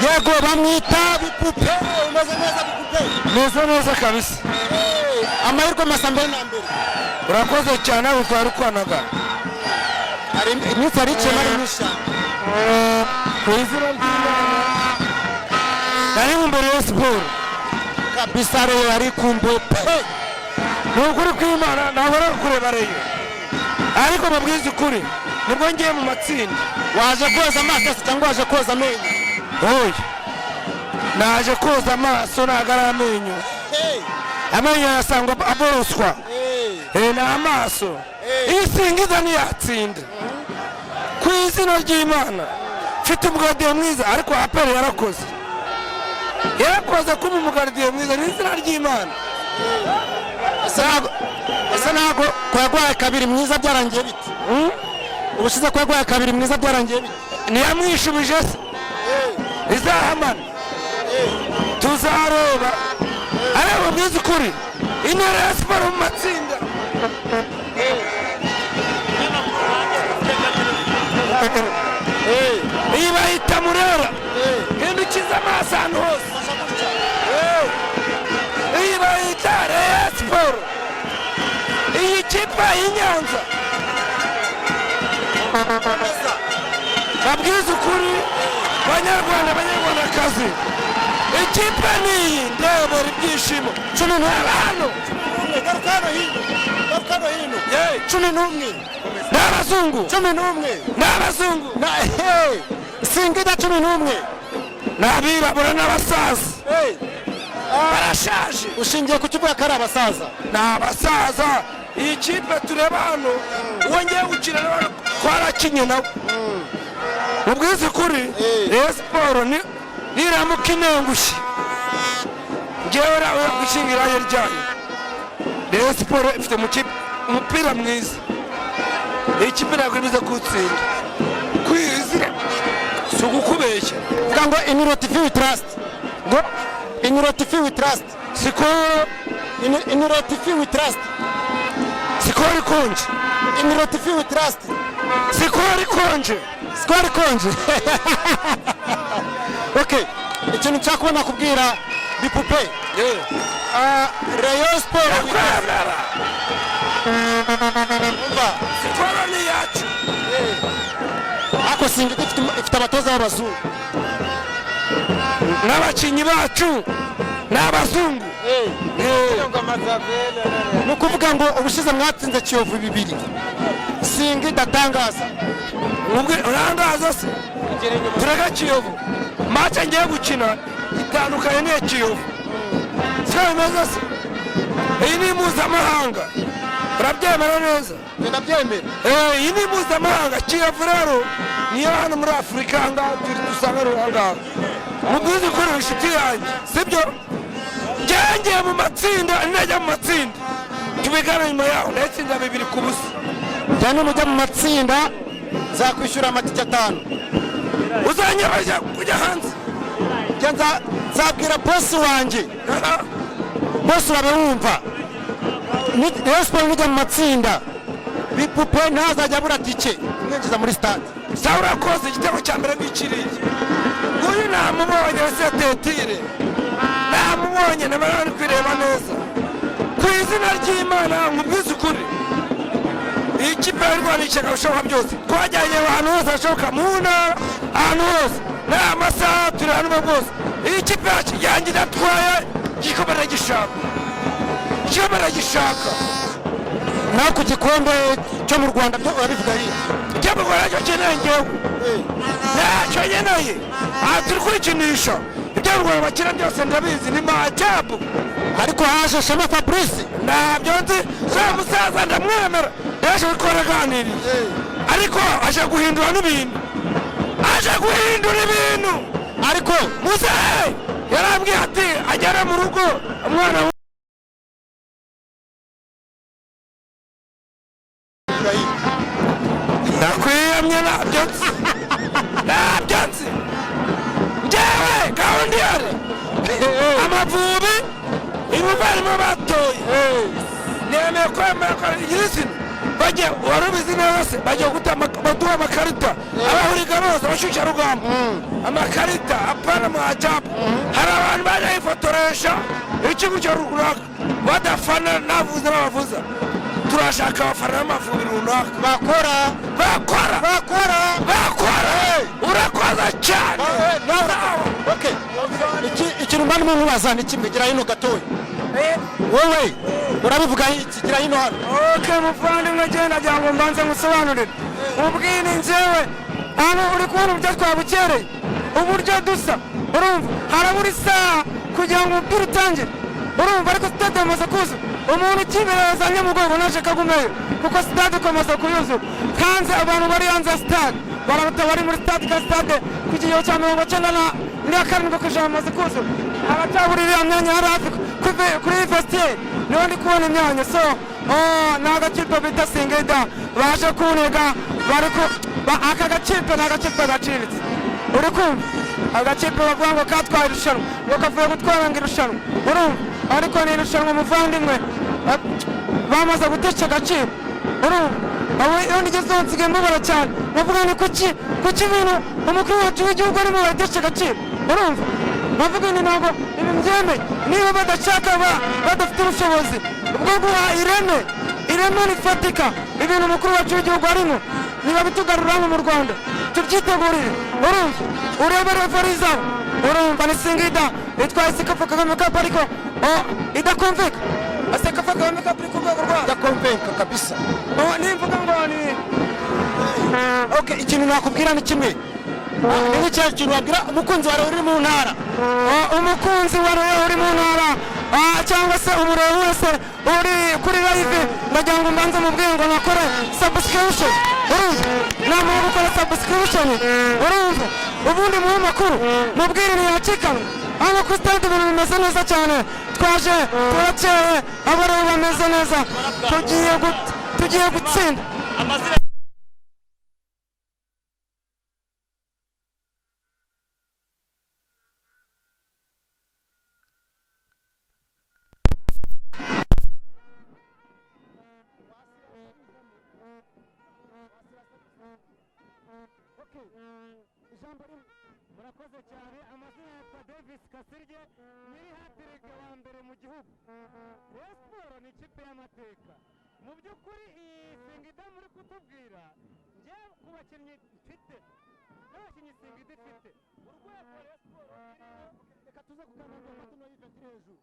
yego bamwita Bipupe. Umeze neza Bipupe? Neza neza kabisa. Amahirwe masa mbere na mbere. Urakoze cyane utwara kwanaga. Ari iminsi ari cyo mari misha. Kwizira ry'Imana. Nari mu mbere ya siporo. Kabisa rero ari kumbe. Nukuri kw'Imana nabara kureba rero. Ariko mabwiza ukuri. Nibwo ngiye mu matsinda. Waje koza amaso cyangwa waje koza amenyo? Oya. Naje koza amaso nagara amenyo. Amenyo yasangwa aboroswa. Na amaso. Isingiza ni yatsinda. Kwizina ry'Imana. Mfite umugadiye mwiza ariko apere yarakoze. Yarakoze kuba umugadiye mwiza n'izina ry'Imana. Asa nago kwagwaye kabiri mwiza byarangiye biti. Ubushize kwagwaye kabiri mwiza byarangiye biti. Niyamwishubije se. Izahamana. Tuzareba. Ariko mwiza ukuri. Intara ya siporo mu matsinda. Iyi bayita Murera. Hindukiza amaso ahantu hose. Iyi bayita Rayon Sport. Iyi kipe y'Inyanza. Babwiza ukuri Banyarwandakazi. Ikipe niyi ndebera ibyishimo. 15 Garukano hino. 11 n'abazungu. 11 n'abazungu. Singida 11 n'abirabura n'abasaza. Barashaje. Ushingiye ku kibuga kari abasaza. N'abasaza. Iyi kipe tureba hano wongeye gukina twarakinye nawe. Mubwiza ukuri Rayon Sport niramuka inengushye. Ngewe nawe gushingira ryayo. Rayon Sport ifite umupira mwiza. Iyi kipe ntabwo ibiza kutsinda. Kwizira si ugukubeshya. Vuga ngo Inuroti we trust. Ngo Inuroti we trust. Sikoro Inuroti we trust. Sikoro ikonje. Inuroti we trust. Sikoro ikonje. Sikoro ikonje. Okay. Ikintu cyakubona kubwira Bipupe. Rayon Sport yakwemera. Sikoro ni yacu. Ako Singida ifite abatoza b'abazungu. N'abakinyi bacu n'abazungu. Nukuvuga ngo ubushize mwatsinze Kiyovu 2. Singida tangaza. Urangaza se. Turaga Kiyovu. Match ngiye gukina itandukanye n'iya Kiyovu. Cyameze se. Iyi ni mpuzamahanga. Urabyemera neza? Ndabyemera. Iyi ni mpuzamahanga. Kiyovu rero niyo hano muri Afurika ngaho dusanga ruhanga. Mubwize ukuri inshuti yanjye. Sibyo? Ngiye mu matsinda, najya mu matsinda. Tubigana nyuma yaho natsinda 2 ku busa. Cyane mujya mu matsinda zakwishyura amatike 5. Uzanyabaje kujya hanze. Nzabwira boss wanjye. Boss urabumva. Rayon Sport mujya mu matsinda. Bipupe ntazajya abura tike. Mwinjiza muri stade. Saura koze igitego cya mbere biciriye. Uyu namubonye wese tetire. Namubonye n'abari kwireba neza. Kwizina ry'Imana mubwiza ukuri. Ikipe y'Rwanda gushoboka byose. Twajyanye ahantu hose hashoboka mu ntara ahantu hose. N'amasaha turi hano bose. Ikipe yanjye natwaye gikomera gishaka. Gikomera gishaka. Naho ku gikombe cyo mu Rwanda byo barivuga ari. Cyo mu Rwanda cyo keneye ngewe. Cyo nyeneye. Turi kurikinisha. Ibyo mu Rwanda bakina byose ndabizi ni maajabu. Ariko haje Shema Fabrice. Ntabyo nzi. Musaza ndamwemera. Yaje twaraganiriye. Ariko aje guhindura n'ibintu. Ariko Musa yarambwiye ati agera mu rugo umwana ndakwiyamye ntabyo nzi. Njyewe gahunda ihari. Amavubi imubarimo batoye. Nemeye kwemera ko igirizina. Bajya warubizi neza se bajya gutama baduha amakarita abahuriga bose abashyushya rugamba amakarita apana mwajabu hari abantu baje yifotoresha ikigo cya runaka badafana navuze n'abavuza turashaka abafana n'amavubi runaka bakora urakoza cyane ikintu mbana mubaza ni kimwe gira hino gatoya wowe urabivuga iki gira hino hano muvandimwe genda kugira ngo mbanze ngusobanurire ubwini njyewe hano uri kubona uburyo twabukereye uburyo dusa urumva harabura isaha kugira ngo umupira utangire urumva ariko sitade yamaze kuzuza umuntu ukibereza nyamugongo naje kagumeyo kuko sitade ikomeza kuyuzura hanze abantu bari hanze ya sitade bararuta bari muri sitade ka sitade ku kigero cya 97 ku ijana bamaze kuzura abatabura iriya myanya hari hafi kuri vestiaire niho ndi kubona imyanya so ni agakipe bita Singida baje kuniga aka gakipe ni agakipe gaciriritse uri kumva agakipe bavuga ngo katwaye irushanwa ngo kavuye gutwara ngo irushanwa urumva ariko ni irushanwa umuvandimwe bamaze gutesha agaciro urumva iyo nigezeho nsigaye mbabara cyane bavuga ni kuki ibintu umukuru wacu w'igihugu arimo baratesha agaciro urumva bavuga ni ntabwo ibi mbyemeye niba badashaka badafite ubushobozi bwo guha ireme rifatika ibintu umukuru wacu w'igihugu arimo niba bitugaruramo mu Rwanda tubyitegurire urumva urebe referi zabo urumva ni Singida itwaye Sekafa Kagame Cup ariko idakonveka Sekafa Kagame Cup iri ku rwego rwayo idakonveka kabisa nimvuga ngo ni ikintu nakubwira ni kimwe ni cya kintu wabwira umukunzi wawe uri mu ntara umukunzi wawe uri mu ntara cyangwa se umuriro wese uri kuri live ndagira ngo mbanze mubwire ngo nakore subscription urumva namara gukora subscription urumva ubundi mu makuru mubwire ntiyacikana hano kuri stade ibintu bimeze neza cyane twaje turakeye abareba bameze neza tugiye gutsinda murakoze cyane amazina yitwa Davis Kasirye nyiri hatirike wa mbere mu gihugu Rayon Sports ni ikipe y'amateka mu by'ukuri iyi Singida muri kutubwira njye ku bakinnyi mfite n'abakinnyi Singida ifite urwego Rayon Sports reka tuze kuganira tuno yive turi hejuru